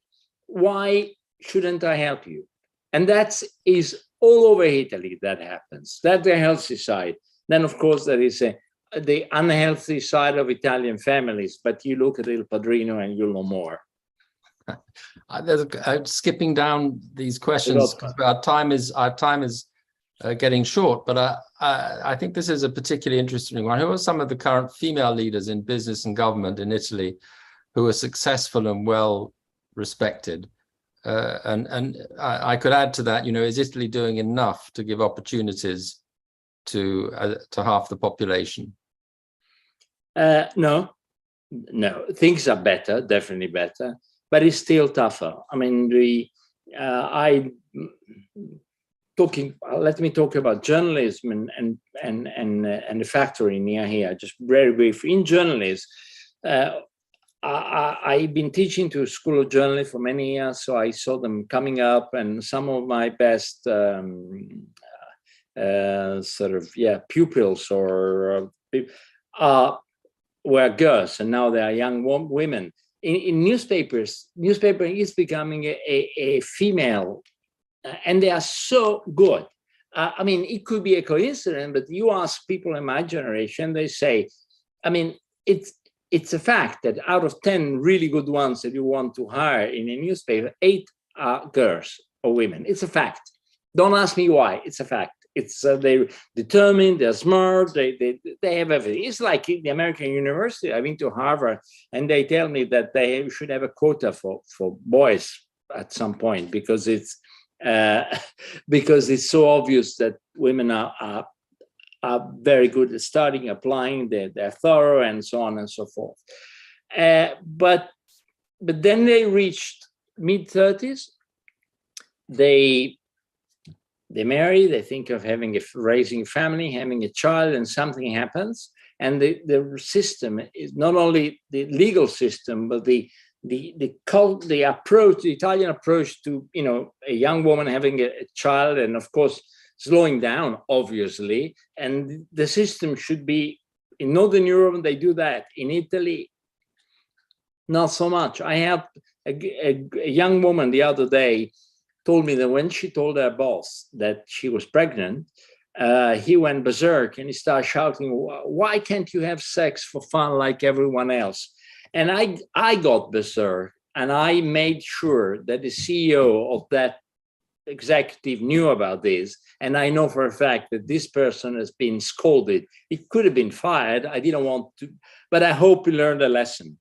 Why shouldn't I help you? And that is all over Italy that happens. That's the healthy side. Then, of course, there is the unhealthy side of Italian families, but you look at Il Padrino and you'll know more. Skipping down these questions, because our time is getting short, but I think this is a particularly interesting one. Who are some of the current female leaders in business and government in Italy who are successful and well respected? And I could add to that, is Italy doing enough to give opportunities to half the population? No, things are better, definitely better, but it's still tougher. I mean, let me talk about journalism and the factory near here, just very briefly. In journalism, I've been teaching to a school of journalism for many years, so I saw them coming up, and some of my best pupils were girls, and now they are young women. In newspaper is becoming a female, and they are so good. I mean, it could be a coincidence, but you ask people in my generation, they say, I mean, it's a fact that out of 10 really good ones that you want to hire in a newspaper, 8 are girls or women. It's a fact. Don't ask me why. It's a fact. It's they're determined, they're smart, they have everything. It's like in the American university. I've been to Harvard, and they tell me that they should have a quota for boys at some point, because it's so obvious that women are very good at studying, applying, they're thorough, and so on and so forth. But then they reached mid-30s, they marry, they think of raising a family, having a child, and something happens. And the system is not only the legal system, but the approach, the Italian approach to, a young woman having a child, and of course, slowing down, obviously. And the system should be, in Northern Europe, they do that. In Italy, not so much. I had a young woman the other day told me that when she told her boss that she was pregnant, he went berserk and he started shouting, "Why can't you have sex for fun like everyone else?" And I got berserk, and I made sure that the CEO of that executive knew about this. And I know for a fact that this person has been scolded. It could have been fired. I didn't want to, but I hope he learned a lesson.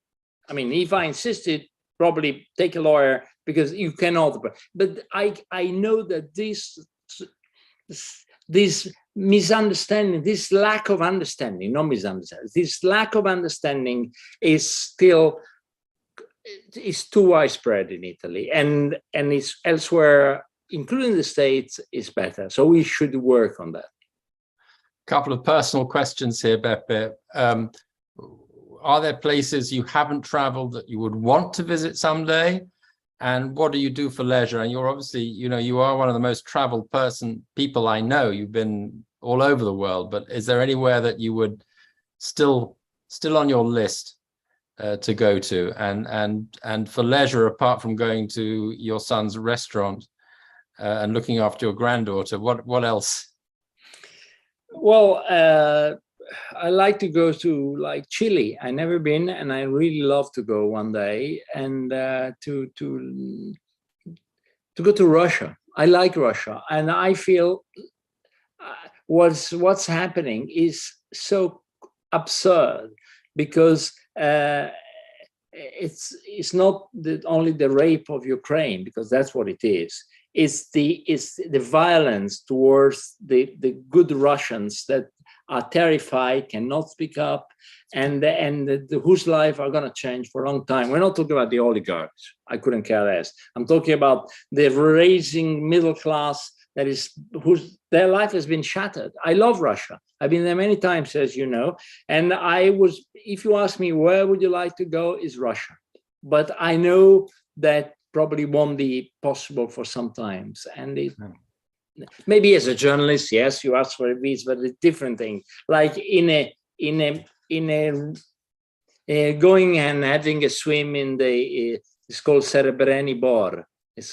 I mean, if I insisted, probably take a lawyer, because you cannot. But I know that this misunderstanding, this lack of understanding, not misunderstanding, this lack of understanding is too widespread in Italy, and it's elsewhere, including the States, is better. So we should work on that. A couple of personal questions here, Beppe. Are there places you haven't traveled that you would want to visit someday? And what do you do for leisure? And you're obviously, you are one of the most traveled people I know. You've been all over the world, but is there anywhere that you would still on your list to go to? And for leisure, apart from going to your son's restaurant and looking after your granddaughter, what else? Well, I like to go to like Chile. I've never been, and I really love to go one day, and to go to Russia. I like Russia, and I feel what's happening is so absurd. because it's not only the rape of Ukraine, because that's what it is. It's the violence towards the good Russians that are terrified, cannot speak up, and whose life are going to change for a long time. We're not talking about the oligarchs. I couldn't care less. I'm talking about the rising middle class that is their life has been shattered. I love Russia. I've been there many times, as you know, and if you ask me where would you like to go, is Russia. But I know that probably won't be possible for some times, and maybe as a journalist, yes, you ask for a visa, but it's a different thing. Like going and having a swim in it's called Severgnini Bor.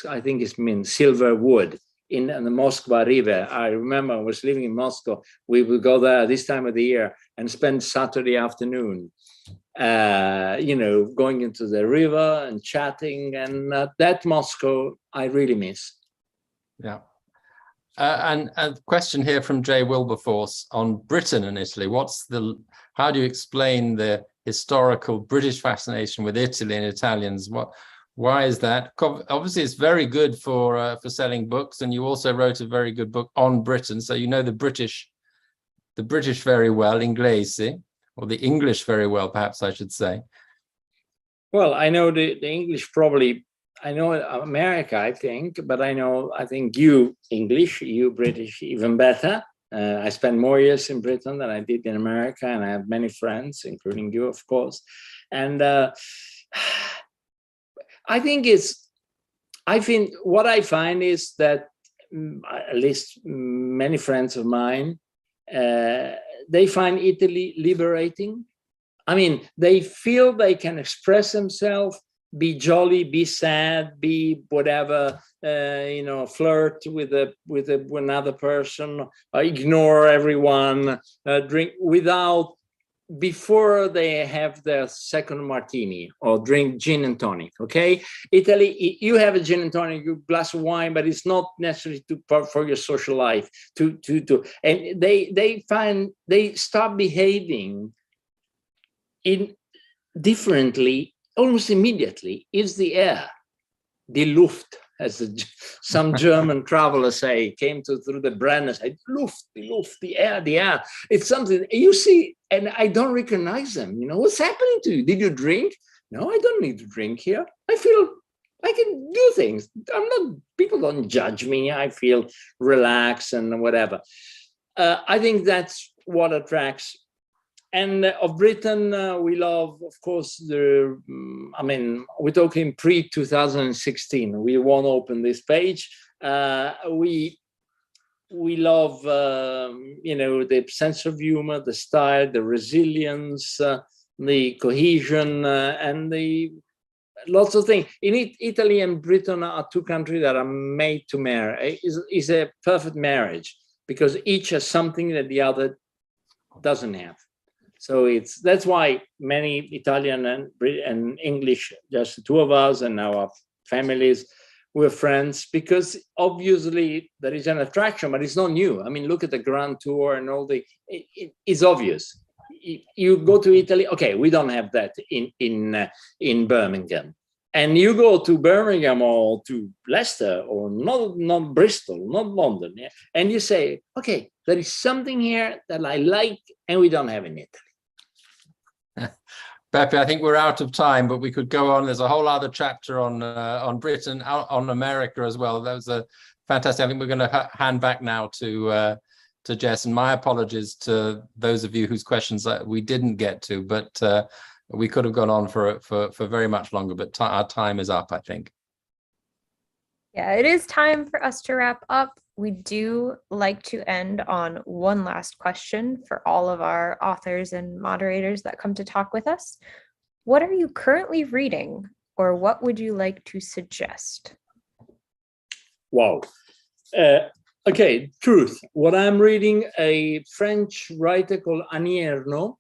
I think it means silver wood in the Moskva River. I remember I was living in Moscow. We would go there this time of the year and spend Saturday afternoon, going into the river and chatting. And that Moscow I really miss. Yeah. And a question here from Jay Wilberforce on Britain and Italy. How do you explain the historical British fascination with Italy and Italians? Why is that? Obviously, it's very good for selling books, and you also wrote a very good book on Britain, so you know the British very well, Inglese, or the English very well, perhaps I should say. Well, I know the English probably. I know America, I think, but I think you English, you British, even better. I spent more years in Britain than I did in America, and I have many friends, including you, of course. And I think what I find is that at least many friends of mine, they find Italy liberating. I mean, they feel they can express themselves, be jolly, be sad, be whatever, flirt with another person, ignore everyone, drink before they have their second martini or drink gin and tonic. Okay, Italy, you have a gin and tonic, a glass of wine, but it's not necessary for your social life. And they start behaving differently almost immediately. Is the air, the Luft, as some German travelers say, came through the Brenner, said, Luft, the air. It's something you see, and I don't recognize them. What's happening to you? Did you drink? No, I don't need to drink here. I feel I can do things. People don't judge me. I feel relaxed and whatever. I think that's what attracts. And of Britain, we love, of course, we're talking pre-2016. We won't open this page. We love, the sense of humor, the style, the resilience, the cohesion, and the lots of things. In Italy and Britain are two countries that are made to marry. Is a perfect marriage because each has something that the other doesn't have. So that's why many Italian and English, just the two of us and our families, we're friends, because obviously there is an attraction, but it's not new. I mean, look at the Grand Tour and all it's obvious. You go to Italy, okay, we don't have that in Birmingham. And you go to Birmingham or to Leicester or not Bristol, not London, yeah? And you say, okay, there is something here that I like and we don't have in Italy. Beppe, I think we're out of time, but we could go on. There's a whole other chapter on Britain, on America as well. That was a fantastic. I think we're going to hand back now to Jess, and my apologies to those of you whose questions we didn't get to, but we could have gone on for very much longer, but our time is up, I think. Yeah, it is time for us to wrap up. We do like to end on one last question for all of our authors and moderators that come to talk with us. What are you currently reading, or what would you like to suggest? Wow. Okay, truth. What I'm reading, a French writer called Annie Ernaux.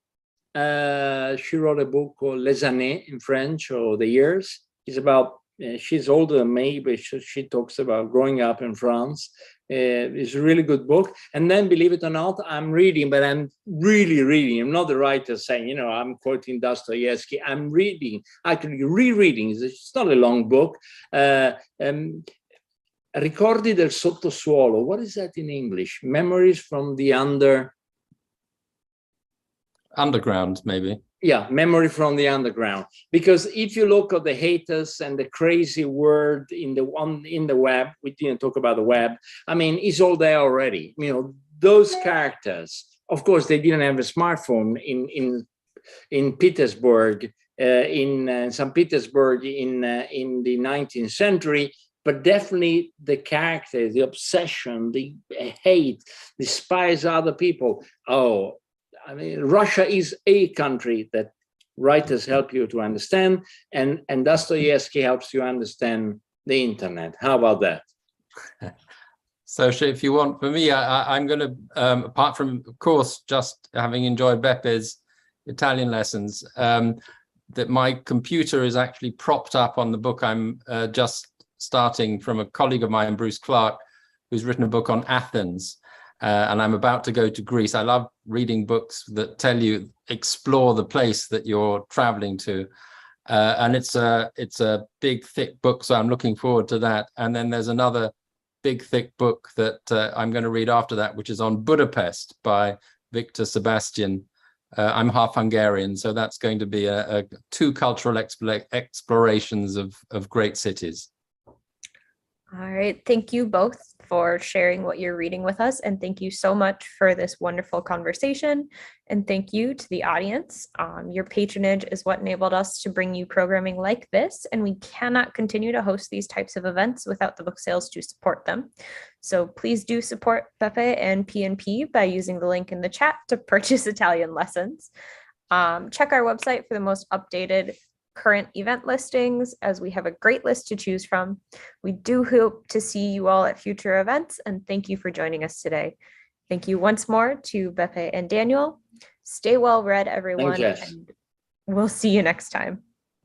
She wrote a book called Les Années in French, or The Years. It's about she's older than me, but she talks about growing up in France. It's a really good book. And then, believe it or not, I'm reading, but I'm really reading. I'm not the writer saying, I'm quoting Dostoevsky. I'm reading, actually rereading. It's not a long book. Ricordi del sottosuolo. What is that in English? Memories from the underground, maybe. Yeah, memory from the underground. Because if you look at the haters and the crazy word in the web, we didn't talk about the web. I mean, it's all there already. Those characters. Of course, they didn't have a smartphone in Petersburg, in St. Petersburg in the 19th century. But definitely the character, the obsession, the hate, despise other people. Oh, I mean, Russia is a country that writers help you to understand, and Dostoevsky helps you understand the internet. How about that? So if you want, for me, I'm going to, apart from, of course, just having enjoyed Beppe's Italian lessons, that my computer is actually propped up on the book I'm just starting from a colleague of mine, Bruce Clark, who's written a book on Athens. And I'm about to go to Greece. I love reading books that tell you, explore the place that you're traveling to. And it's a big, thick book, so I'm looking forward to that. And then there's another big, thick book that I'm going to read after that, which is on Budapest by Victor Sebastian. I'm half Hungarian, so that's going to be two cultural explorations of great cities. All right. Thank you both for sharing what you're reading with us. And thank you so much for this wonderful conversation. And thank you to the audience. Your patronage is what enabled us to bring you programming like this. And we cannot continue to host these types of events without the book sales to support them. So please do support Beppe and PNP by using the link in the chat to purchase Italian lessons. Check our website for the most updated current event listings, as we have a great list to choose from. We do hope to see you all at future events, and thank you for joining us today. Thank you once more to Beppe and Daniel. Stay well read, everyone, and we'll see you next time.